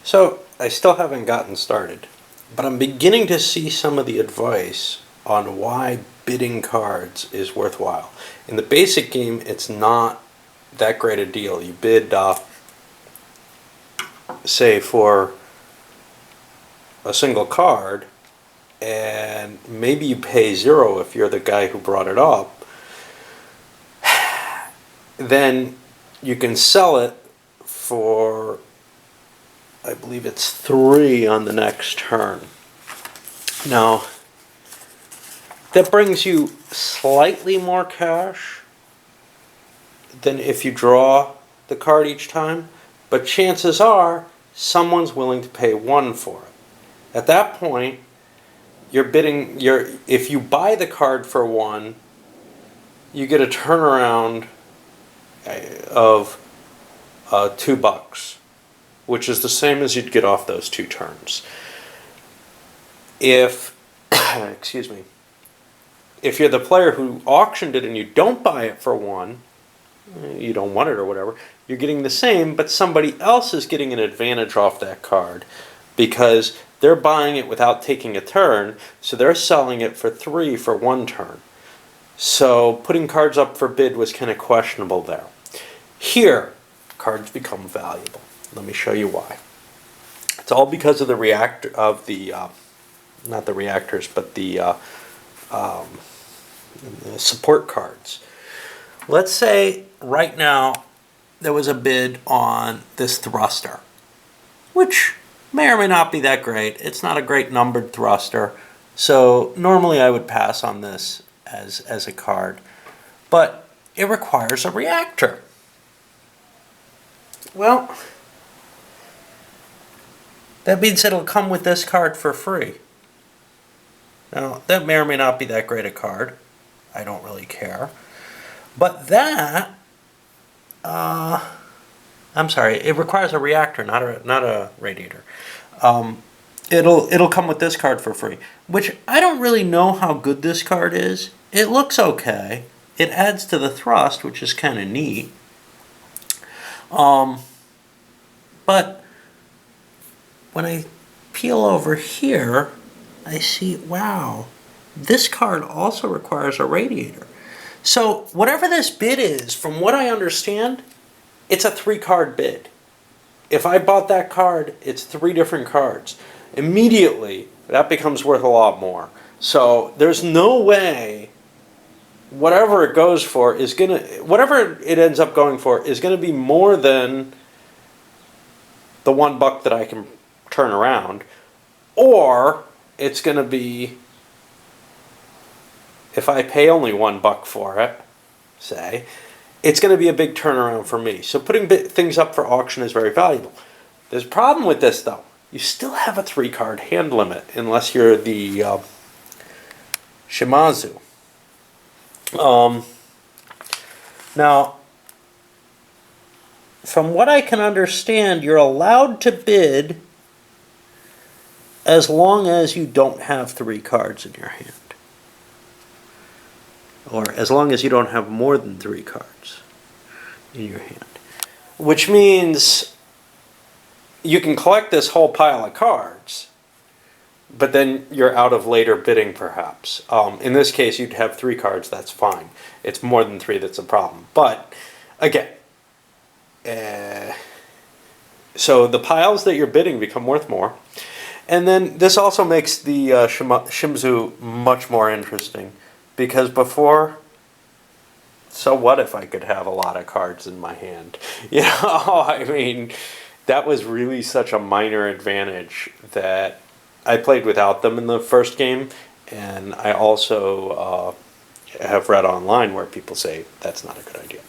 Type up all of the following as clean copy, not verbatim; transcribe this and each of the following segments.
So I still haven't gotten started, but I'm beginning to see some of the advice on why bidding cards is worthwhile. In the basic game, it's not that great a deal. You bid, say, for a single card, and maybe you pay 0 if you're the guy who brought it up. Then you can sell it for, I believe it's 3 on the next turn. Now, that brings you slightly more cash than if you draw the card each time, but chances are someone's willing to pay 1 for it. At that point, you're bidding. If you buy the card for 1, you get a turnaround of $2, which is the same as you'd get off those 2 turns. If excuse me, if you're the player who auctioned it and you don't buy it for 1, you don't want it or whatever, you're getting the same, but somebody else is getting an advantage off that card because they're buying it without taking a turn, so they're selling it for 3 for 1 turn. So putting cards up for bid was kind of questionable there. Here, cards become valuable. Let me show you why. It's all because of the not the reactors, but the support cards. Let's say right now there was a bid on this thruster, which may or may not be that great. It's not a great numbered thruster, so normally I would pass on this as a card, but it requires a reactor. Well, that means it'll come with this card for free. Now, that may or may not be that great a card. I don't really care. But that, I'm sorry, it requires a reactor, not a radiator. It'll come with this card for free, which I don't really know how good this card is. It looks okay. It adds to the thrust, which is kind of neat. But when I peel over here, I see, wow, this card also requires a radiator. So whatever this bid is, from what I understand, it's a 3-card bid. If I bought that card, it's 3 different cards. Immediately, that becomes worth a lot more. So there's no way whatever it goes for is whatever it ends up going for is gonna be more than the $1 that I can turn around, or it's gonna be, if I pay only $1 for it, say, it's going to be a big turnaround for me. So putting things up for auction is very valuable. There's a problem with this, though. You still have a 3-card hand limit, unless you're the Shimazu. Now, from what I can understand, you're allowed to bid as long as you don't have 3 cards in your hand. Or as long as you don't have more than 3 cards in your hand. Which means you can collect this whole pile of cards, but then you're out of later bidding perhaps. In this case, you'd have 3 cards, that's fine. It's more than 3 that's a problem. But, again, so the piles that you're bidding become worth more. And then this also makes the Shimzu much more interesting. Because before, so what if I could have a lot of cards in my hand? You know, I mean, that was really such a minor advantage that I played without them in the first game. And I also have read online where people say that's not a good idea.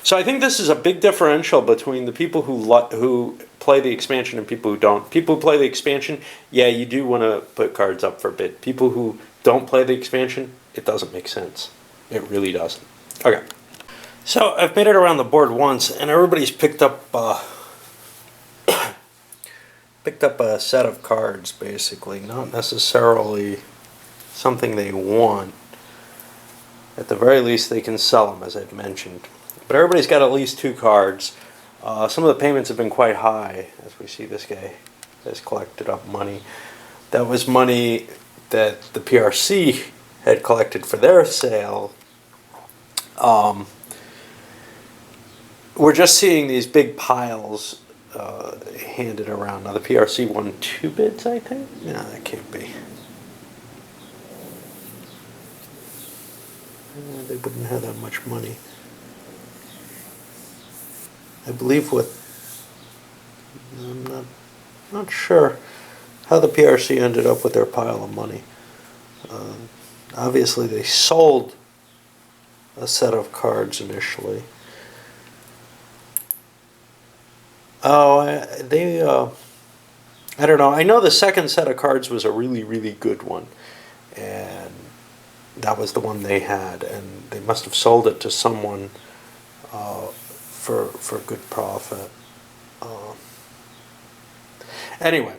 So I think this is a big differential between the people who play the expansion and people who don't. People who play the expansion, yeah, you do want to put cards up for bid. People who don't play the expansion, it doesn't make sense. It really doesn't. Okay. So I've made it around the board once, and everybody's picked up a set of cards, basically. Not necessarily something they want. At the very least, they can sell them, as I've mentioned. But everybody's got at least 2 cards. Some of the payments have been quite high, as we see this guy has collected up money. That was money that the PRC had collected for their sale. We're just seeing these big piles handed around. Now the PRC won 2 bids, I think? No, that can't be. They wouldn't have that much money. I believe I'm not sure how the PRC ended up with their pile of money. Obviously they sold a set of cards initially. Oh, I don't know. I know the second set of cards was a really, really good one. And that was the one they had. And they must have sold it to someone for good profit. Anyway,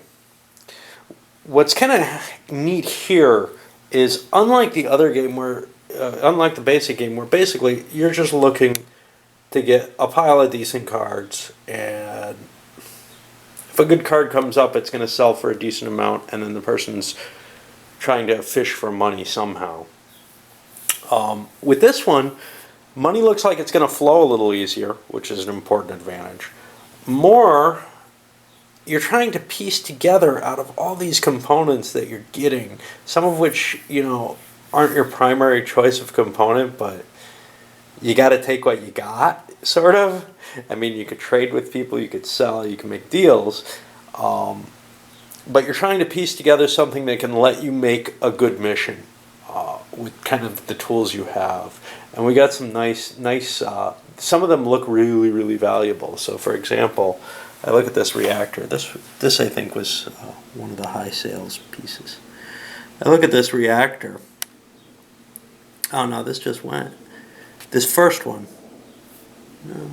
what's kind of neat here is unlike the other game unlike the basic game where basically you're just looking to get a pile of decent cards, and if a good card comes up, it's going to sell for a decent amount, and then the person's trying to fish for money somehow. With this one, money looks like it's going to flow a little easier, which is an important advantage. More, you're trying to piece together out of all these components that you're getting, some of which, aren't your primary choice of component, but you got to take what you got, sort of. I mean, you could trade with people, you could sell, you can make deals, but you're trying to piece together something that can let you make a good mission with kind of the tools you have. And we got some nice. Some of them look really, really valuable. So, for example, I look at this reactor. This I think was one of the high sales pieces. I look at this reactor. Oh no, this just went. This first one. No.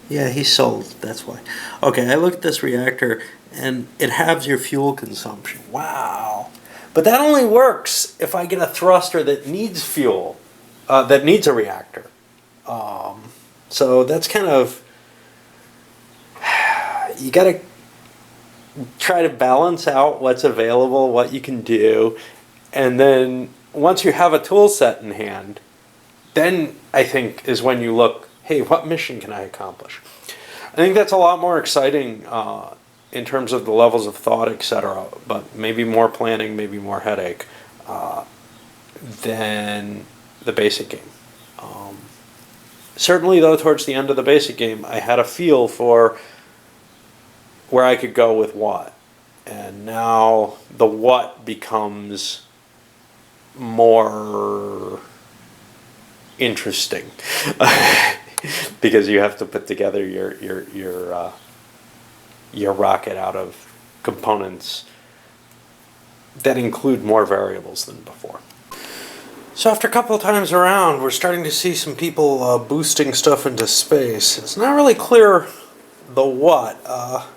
Yeah, he sold. That's why. Okay, I look at this reactor, and it halves your fuel consumption. Wow. But that only works if I get a thruster that needs fuel, that needs a reactor. So that's kind of... You got to try to balance out what's available, what you can do, and then once you have a tool set in hand, then I think is when you look, hey, what mission can I accomplish? I think that's a lot more exciting in terms of the levels of thought, etc., but maybe more planning, maybe more headache than the basic game. Certainly, though, towards the end of the basic game, I had a feel for where I could go with what. And now the what becomes more interesting because you have to put together your rocket out of components that include more variables than before. So after a couple of times around, we're starting to see some people boosting stuff into space. It's not really clear the what.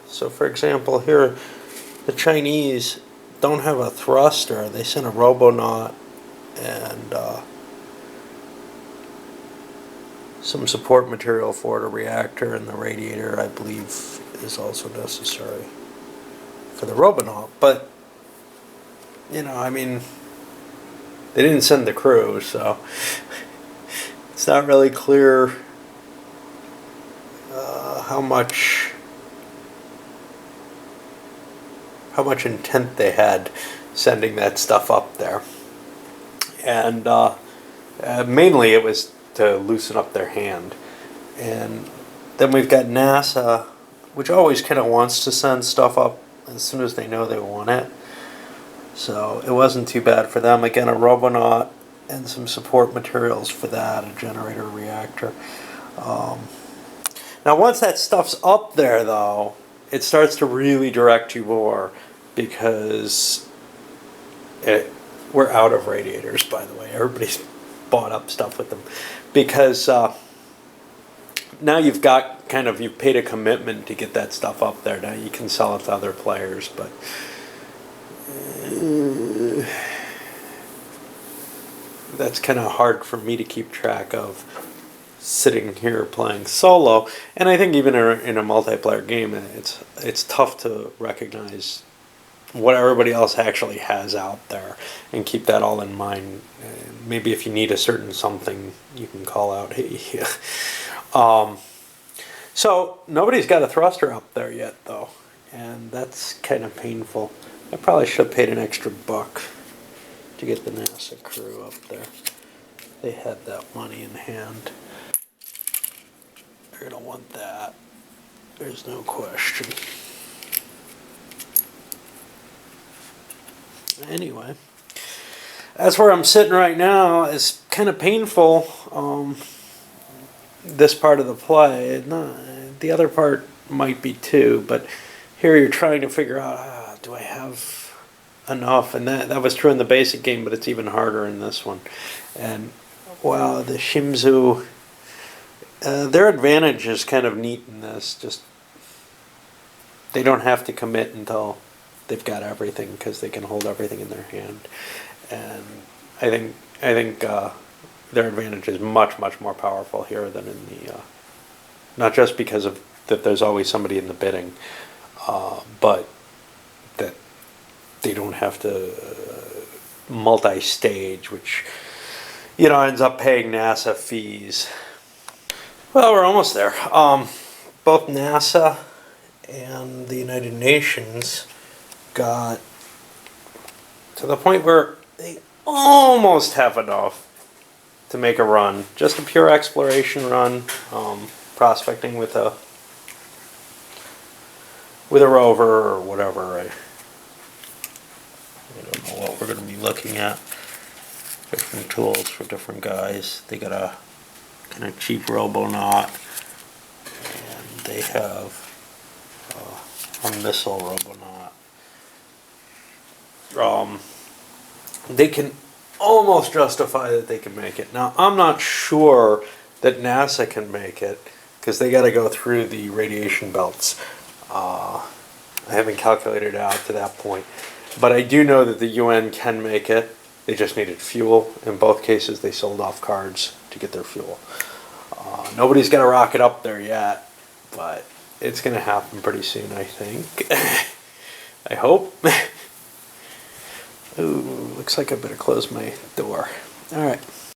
So for example, here the Chinese don't have a thruster. They sent a robonaut and some support material for the reactor, and the radiator, I believe, is also necessary for the robonaut. But, I mean, they didn't send the crew, so it's not really clear how much intent they had sending that stuff up there. And mainly it was to loosen up their hand. And then we've got NASA, which always kind of wants to send stuff up as soon as they know they want it. So it wasn't too bad for them. Again, a robonaut and some support materials for that, a generator, reactor. Now once that stuff's up there, though, it starts to really direct you more, because we're out of radiators, by the way. Everybody's bought up stuff with them. Because now you've paid a commitment to get that stuff up there. Now you can sell it to other players, but that's kind of hard for me to keep track of. sitting here playing solo. And I think even in a multiplayer game, it's tough to recognize what everybody else actually has out there and keep that all in mind. Maybe if you need a certain something, you can call out, hey. So nobody's got a thruster up there yet, though, and that's kind of painful. I probably should have paid an extra $1 to get the NASA crew up there. They had that money in hand. They're gonna want that. There's no question. Anyway, that's where I'm sitting right now. It's kind of painful, this part of the play. The other part might be too, but here you're trying to figure out, do I have enough? And that was true in the basic game, but it's even harder in this one. And wow, the Shimzu, their advantage is kind of neat in this. Just they don't have to commit until they've got everything, because they can hold everything in their hand. And I think their advantage is much more powerful here than in the not just because of that there's always somebody in the bidding, but that they don't have to multi-stage, which ends up paying NASA fees. Well, we're almost there. Both NASA and the United Nations got to the point where they almost have enough to make a run, just a pure exploration run, prospecting with a rover or whatever. I don't know what we're going to be looking at. Different tools for different guys. They got a kind of cheap robonaut, and they have a missile robonaut. They can almost justify that they can make it. Now, I'm not sure that NASA can make it, because they got to go through the radiation belts. I haven't calculated it out to that point. But I do know that the UN can make it. They just needed fuel. In both cases, they sold off cards to get their fuel. Nobody's got a rocket up there yet, but it's going to happen pretty soon, I think. I hope. Ooh, looks like I better close my door. All right.